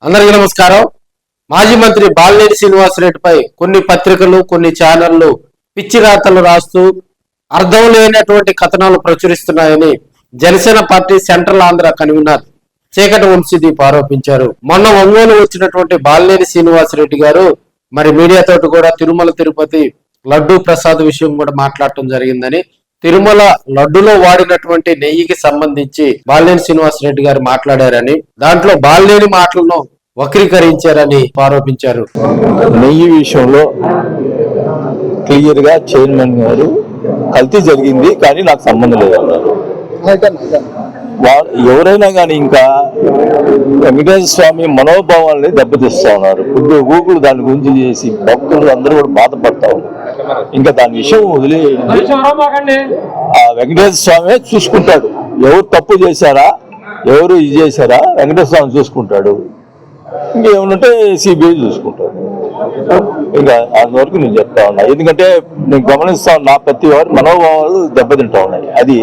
అందరికీ నమస్కారం. మాజీ మంత్రి బాలినేని శ్రీనివాసరెడ్డిపై కొన్ని పత్రికలు కొన్ని ఛానళ్లు పిచ్చి రాతలు రాస్తూ అర్థం లేనటువంటి కథనాలు ప్రచురిస్తున్నాయని Janasena party central Andhra convener Cheekati Vamsideep ఆరోపించారు. మొన్న ఒంగోలు వచ్చినటువంటి బాలినేని శ్రీనివాసరెడ్డి గారు మరి మీడియాతోటి కూడా తిరుమల తిరుపతి లడ్డూ ప్రసాద్ విషయం కూడా మాట్లాడటం జరిగిందని, తిరుమల లడ్డులో వాడినటువంటి నెయ్యికి సంబంధించి బాలినేని శ్రీనివాసరెడ్డి గారు మాట్లాడారని, దాంట్లో బాలినేని మాటలను వక్రీకరించారని ఆరోపించారు. నెయ్యి విషయంలో క్లియర్ గా చైర్మన్ గారు కల్తీ జరిగింది కానీ నాకు సంబంధం లేదన్నారు. ఎవరైనా కానీ ఇంకా వెంకటేశ్వర స్వామి మనోభావాల్ని దెబ్బతీస్తా ఉన్నారు. ఇప్పుడు గూగుల్ దాని గురించి చేసి భక్తులు అందరూ కూడా బాధపడతా ఉన్నారు. ఇంకా దాని విషయం వదిలేయండి. ఆ వెంకటేశ్వర స్వామి చూసుకుంటాడు. ఎవరు తప్పు చేశారా, ఎవరు ఇది చేశారా వెంకటేశ్వర స్వామి చూసుకుంటాడు. ఇంకేమన్నంటే సిబిఐ చూసుకుంటాడు. ఇంకా అంతవరకు నేను చెప్తా ఉన్నా. ఎందుకంటే నేను గమనిస్తా ఉన్నా ప్రతి వారు మనోభావాలు దెబ్బతింటా ఉన్నాయి. అది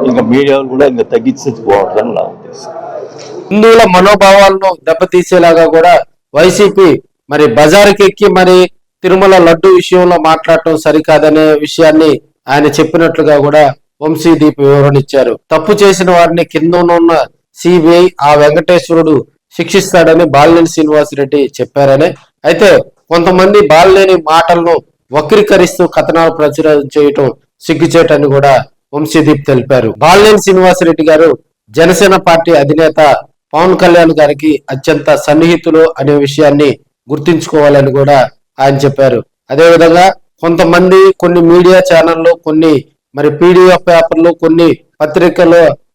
ఇంకా మీడియాలు కూడా ఇంకా తగ్గించుకోవట్లని నా ఉద్దేశం. హిందువుల మనోభావాలను దెబ్బతీసేలాగా కూడా వైసీపీ మరి బజారుకి ఎక్కి మరి తిరుమల లడ్డు విషయంలో మాట్లాడటం సరికాదనే విషయాన్ని ఆయన చెప్పినట్లుగా కూడా వంశీదీప్ వివరణ ఇచ్చారు. తప్పు చేసిన వారిని కింద ఉన్న సిబిఐ ఆ వెంకటేశ్వరుడు శిక్షిస్తాడని బాలినేని శ్రీనివాసరెడ్డి చెప్పారని, అయితే కొంతమంది బాలినేని మాటలను వక్రీకరిస్తూ కథనాలు ప్రచురం చేయటం సిగ్గుచేటని కూడా వంశీదీప్ తెలిపారు. బాలినేని శ్రీనివాసరెడ్డి గారు జనసేన పార్టీ అధినేత పవన్ కళ్యాణ్ గారికి అత్యంత సన్నిహితులు అనే విషయాన్ని గుర్తించుకోవాలని కూడా ఆయన చెప్పారు. అదేవిధంగా కొంతమంది కొన్ని మీడియా ఛానళ్లు, కొన్ని మరి పీడిఎఫ్ పేపర్లు, కొన్ని పత్రికల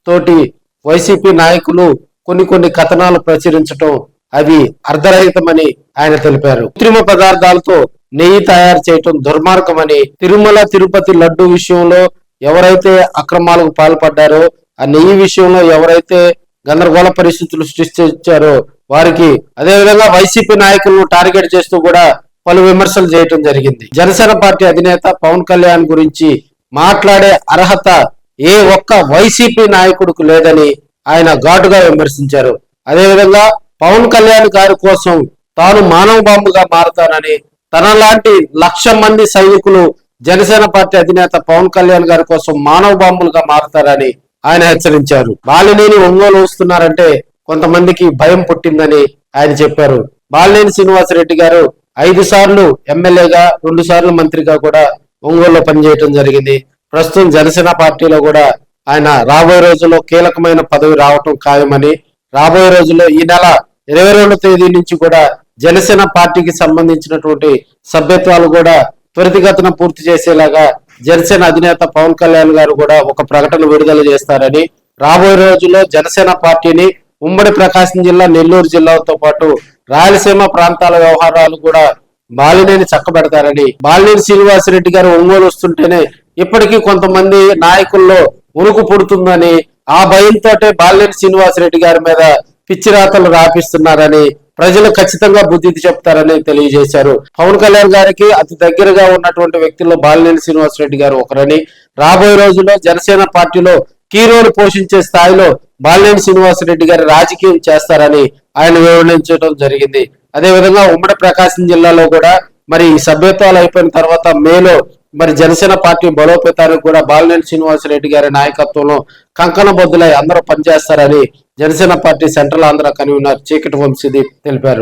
తోటి వైసీపీ నాయకులు కొన్ని కథనాలు ప్రచురించడం అవి అర్ధరహితమని ఆయన తెలిపారు. కృత్రిమ పదార్థాలతో నెయ్యి తయారు చేయటం దుర్మార్గమని, తిరుమల తిరుపతి లడ్డు విషయంలో ఎవరైతే అక్రమాలకు పాల్పడ్డారో, ఆ నెయ్యి విషయంలో ఎవరైతే గందరగోళ పరిస్థితులు సృష్టించారో వారికి, అదేవిధంగా వైసీపీ నాయకులను టార్గెట్ చేస్తూ కూడా పలు విమర్శలు చేయటం జరిగింది. జనసేన పార్టీ అధినేత పవన్ కళ్యాణ్ గురించి మాట్లాడే అర్హత ఏ ఒక్క వైసీపీ నాయకుడికి లేదని ఆయన ఘాటుగా విమర్శించారు. అదేవిధంగా పవన్ కళ్యాణ్ గారి కోసం తాను మానవ బాంబుగా మారతానని, తనలాంటి 1,00,000 మంది సైనికులు జనసేన పార్టీ అధినేత పవన్ కళ్యాణ్ గారి కోసం మానవ బాంబులుగా మారతారని ఆయన హెచ్చరించారు. బాలినేని ఒంగోలు వస్తున్నారంటే కొంతమందికి భయం పుట్టిందని ఆయన చెప్పారు. బాలినేని శ్రీనివాసరెడ్డి గారు 5 సార్లు ఎమ్మెల్యేగా, 2 సార్లు మంత్రిగా కూడా ఒంగోలులో పనిచేయడం జరిగింది. ప్రస్తుతం జనసేన పార్టీలో కూడా ఆయన రాబోయే రోజుల్లో కీలకమైన పదవి రావటం ఖాయమని, రాబోయే రోజుల్లో ఈ నెల 22వ తేదీ నుంచి కూడా జనసేన పార్టీకి సంబంధించినటువంటి సభ్యత్వాలు కూడా త్వరితగతిన పూర్తి చేసేలాగా జనసేన అధినేత పవన్ కళ్యాణ్ గారు కూడా ఒక ప్రకటన విడుదల చేస్తారని, రాబోయే రోజుల్లో జనసేన పార్టీని ఉమ్మడి ప్రకాశం జిల్లా, నెల్లూరు జిల్లాతో పాటు రాయలసీమ ప్రాంతాల వ్యవహారాలు కూడా బాలినేని చక్కబెడతారని, బాలినేని శ్రీనివాసరెడ్డి గారు ఒంగోలు వస్తుంటేనే ఇప్పటికీ కొంతమంది నాయకుల్లో ఉరుకు పుడుతుందని, ఆ భయంతో బాలినేని శ్రీనివాసరెడ్డి గారి మీద పిచ్చి రాతలు రాపిస్తున్నారని, ప్రజలు ఖచ్చితంగా బుద్ధి చెప్తారని తెలియజేశారు. పవన్ కళ్యాణ్ గారికి అతి దగ్గరగా ఉన్నటువంటి వ్యక్తుల్లో బాలినేని శ్రీనివాసరెడ్డి గారు ఒకరని, రాబోయే రోజుల్లో జనసేన పార్టీలో కీ రోల్ పోషించే స్థాయిలో బాలినేని శ్రీనివాసరెడ్డి గారి రాజకీయం చేస్తారని ఆయన వివరించడం జరిగింది. అదేవిధంగా ఉమ్మడి ప్రకాశం జిల్లాలో కూడా మరి సభ్యత్వాలు అయిపోయిన తర్వాత మేలో మరి జనసేన పార్టీ బలోపేతానికి కూడా బాలినేని శ్రీనివాసరెడ్డి గారి నాయకత్వంలో కంకణబద్దులై అందరూ పనిచేస్తారని Janasena party central Andhra convener Cheekati Vamsideep తెలిపారు.